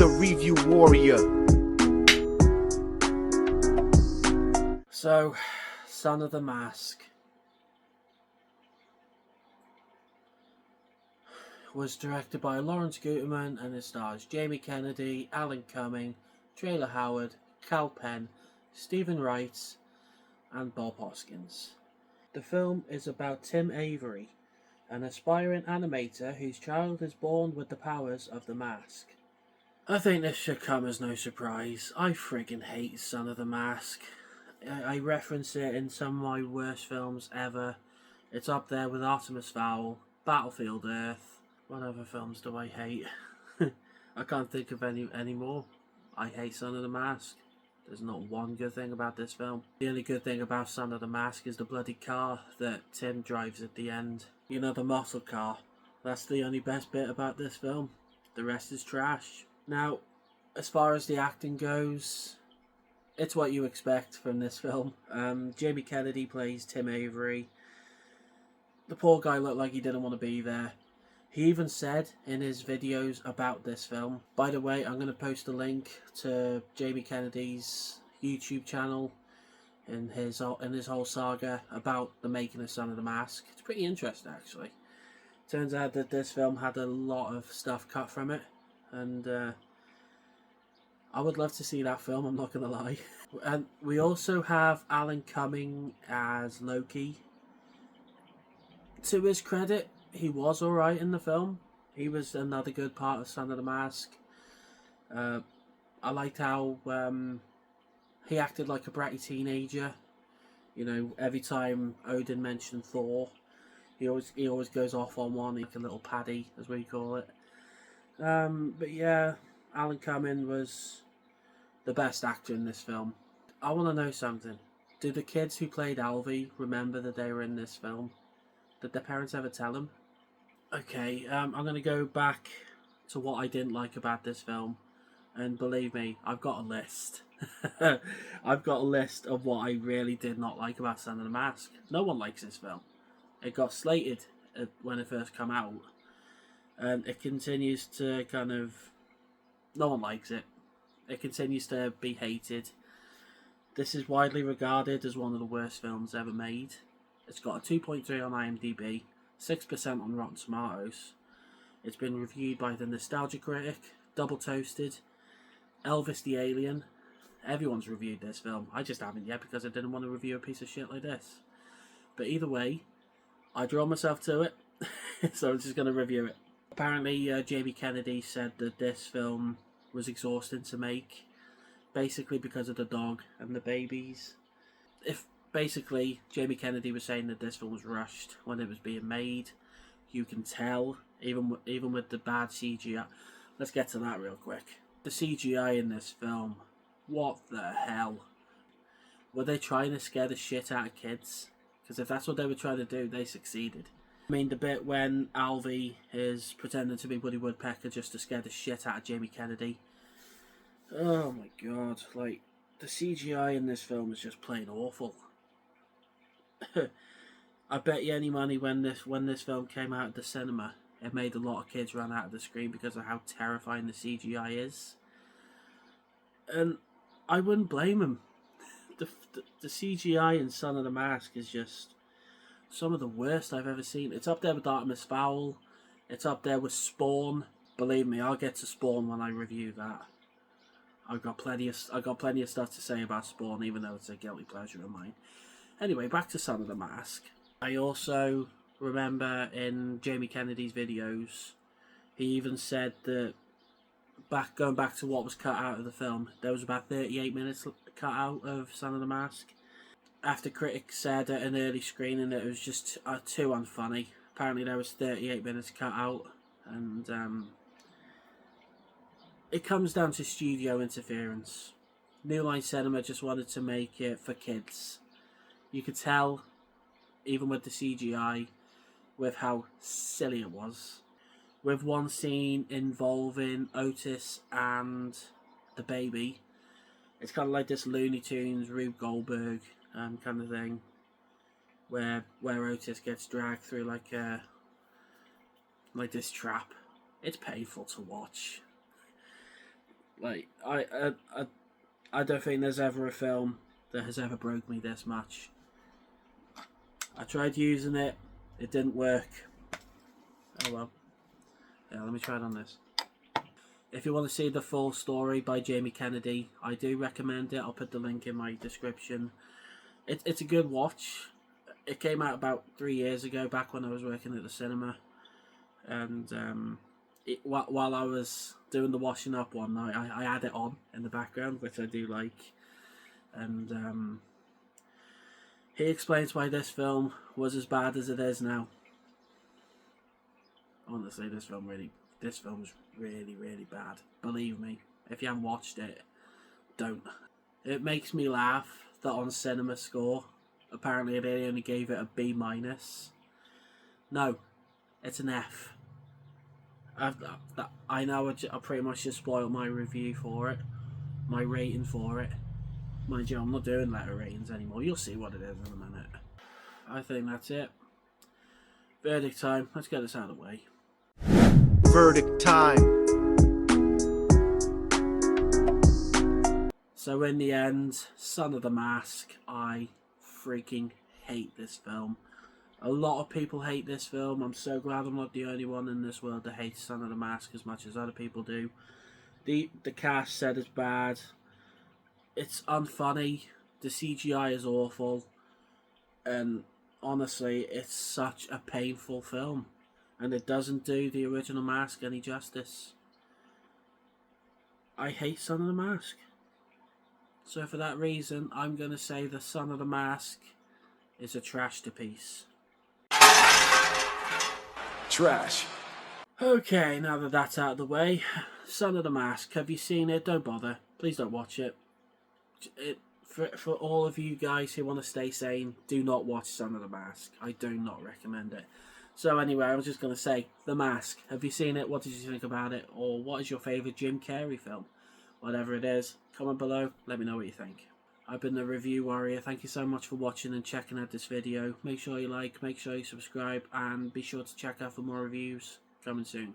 the review warrior. So, Son of the Mask was directed by Lawrence Guterman and it stars Jamie Kennedy, Alan Cumming, Traylor Howard, Kal Penn, Stephen Wright and Bob Hoskins. The film is about Tim Avery, an aspiring animator whose child is born with the powers of the mask. I think this should come as no surprise. I friggin' hate Son of the Mask. I reference it in some of my worst films ever. It's up there with Artemis Fowl, Battlefield Earth. What other films do I hate? I can't think of any more. I hate Son of the Mask. There's not one good thing about this film. The only good thing about Son of the Mask is the bloody car that Tim drives at the end. You know, the muscle car. That's the only best bit about this film. The rest is trash. Now, as far as the acting goes, it's what you expect from this film. Jamie Kennedy plays Tim Avery. The poor guy looked like he didn't want to be there. He even said in his videos about this film. By the way, I'm going to post a link to Jamie Kennedy's YouTube channel in his whole saga about the making of Son of the Mask. It's pretty interesting, actually. Turns out that this film had a lot of stuff cut from it, and I would love to see that film, I'm not going to lie. And we also have Alan Cumming as Loki. To his credit, he was alright in the film. He was another good part of Son of the Mask. I liked how he acted like a bratty teenager. You know, every time Odin mentioned Thor, he always goes off on one, like a little paddy, as we call it. But yeah, Alan Cumming was the best actor in this film. I want to know something. Do the kids who played Alvy remember that they were in this film? Did their parents ever tell them? Okay, I'm going to go back to what I didn't like about this film. And believe me, I've got a list. I've got a list of what I really did not like about Son of the Mask. No one likes this film. It got slated when it first came out. And it continues to kind of... No one likes it. It continues to be hated. This is widely regarded as one of the worst films ever made. It's got a 2.3 on IMDb. 6% on Rotten Tomatoes. It's been reviewed by the Nostalgia Critic, Double Toasted, Elvis the Alien. Everyone's reviewed this film. I just haven't yet because I didn't want to review a piece of shit like this. But either way, I draw myself to it, so I'm just going to review it. Apparently, Jamie Kennedy said that this film was exhausting to make, basically because of the dog and the babies. Basically, Jamie Kennedy was saying that this film was rushed when it was being made. You can tell, even with the bad CGI. Let's get to that real quick. The CGI in this film, what the hell? Were they trying to scare the shit out of kids? Because if that's what they were trying to do, they succeeded. I mean, the bit when Alvy is pretending to be Woody Woodpecker just to scare the shit out of Jamie Kennedy. Oh my god, like, the CGI in this film is just plain awful. I bet you any money when this film came out at the cinema, it made a lot of kids run out of the screen because of how terrifying the CGI is. And I wouldn't blame them. The CGI in Son of the Mask is just some of the worst I've ever seen. It's up there with Artemis Fowl. It's up there with Spawn. Believe me, I'll get to Spawn when I review that. I've got plenty of stuff to say about Spawn, even though it's a guilty pleasure of mine. Anyway, back to Son of the Mask. I also remember in Jamie Kennedy's videos, he even said that going back to what was cut out of the film, there was about 38 minutes cut out of Son of the Mask. After critics said at an early screening that it was just too unfunny, apparently there was 38 minutes cut out, and it comes down to studio interference. New Line Cinema just wanted to make it for kids. You could tell, even with the CGI, with how silly it was. With one scene involving Otis and the baby, it's kind of like this Looney Tunes, Rube Goldberg kind of thing, where Otis gets dragged through like this trap. It's painful to watch. Like, I don't think there's ever a film that has ever broke me this much. I tried using it. It didn't work. Oh well. Yeah, let me try it on this. If you want to see the full story by Jamie Kennedy, I do recommend it. I'll put the link in my description. It's a good watch. It came out about 3 years ago, back when I was working at the cinema. And while I was doing the washing up one night, I had it on in the background, which I do like. And he explains why this film was as bad as it is now. Honestly, this film's really, really bad. Believe me, if you haven't watched it, don't. It makes me laugh that on Cinema Score, apparently they only gave it a B-. No, it's an F. I know I pretty much just spoiled my review for it, my rating for it. Mind you, I'm not doing letter ratings anymore. You'll see what it is in a minute. I think that's it. Verdict time. Let's get this out of the way. Verdict time. So in the end, Son of the Mask, I freaking hate this film. A lot of people hate this film. I'm so glad I'm not the only one in this world that hates Son of the Mask as much as other people do. The cast said it's bad. It's unfunny. The CGI is awful. And honestly, it's such a painful film. And it doesn't do the original Mask any justice. I hate Son of the Mask. So for that reason, I'm going to say the Son of the Mask is a trash to piece. Trash. Okay, now that that's out of the way, Son of the Mask, have you seen it? Don't bother. Please don't watch it. For all of you guys who want to stay sane, do not watch Son of the Mask. I do not recommend it. So anyway, I was just going to say, The Mask. Have you seen it? What did you think about it? Or what is your favourite Jim Carrey film? Whatever it is, comment below. Let me know what you think. I've been the Review Warrior. Thank you so much for watching and checking out this video. Make sure you like, make sure you subscribe, and be sure to check out for more reviews coming soon.